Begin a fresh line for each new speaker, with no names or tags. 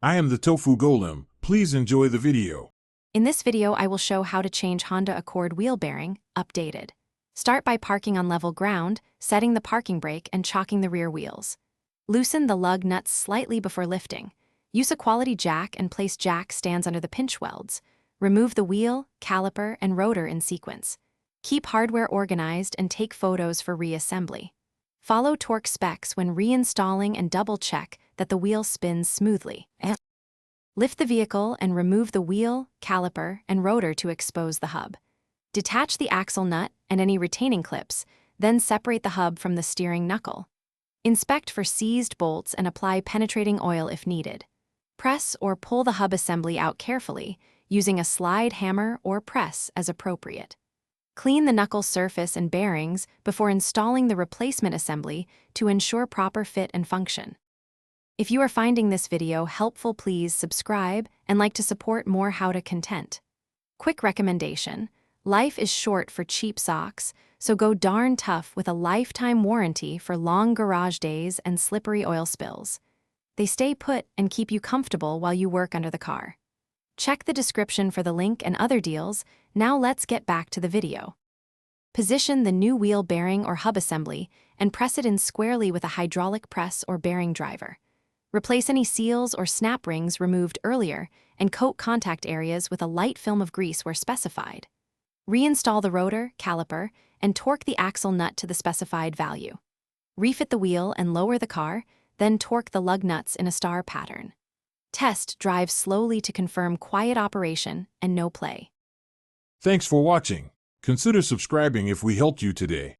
I am the Tofu Golem. Please enjoy the video.
In this video, I will show how to change Honda Accord wheel bearing, updated. Start by parking on level ground, setting the parking brake and chalking the rear wheels. Loosen the lug nuts slightly before lifting. Use a quality jack and place jack stands under the pinch welds. Remove the wheel, caliper, and rotor in sequence. Keep hardware organized and take photos for reassembly. Follow torque specs when reinstalling and double-check that the wheel spins smoothly. Lift the vehicle and remove the wheel, caliper, and rotor to expose the hub. Detach the axle nut and any retaining clips, then separate the hub from the steering knuckle. Inspect for seized bolts and apply penetrating oil if needed. Press or pull the hub assembly out carefully, using a slide hammer or press as appropriate. Clean the knuckle surface and bearings before installing the replacement assembly to ensure proper fit and function. If you are finding this video helpful, please subscribe and like to support more how-to content. Quick recommendation: life is short for cheap socks, so go darn tough with a lifetime warranty for long garage days and slippery oil spills. They stay put and keep you comfortable while you work under the car. Check the description for the link and other deals. Now let's get back to the video. Position the new wheel bearing or hub assembly and press it in squarely with a hydraulic press or bearing driver. Replace any seals or snap rings removed earlier and coat contact areas with a light film of grease where specified. Reinstall the rotor, caliper, and torque the axle nut to the specified value. Refit the wheel and lower the car, then torque the lug nuts in a star pattern. Test drive slowly to confirm quiet operation and no play.
Thanks for watching. Consider subscribing if we helped you today.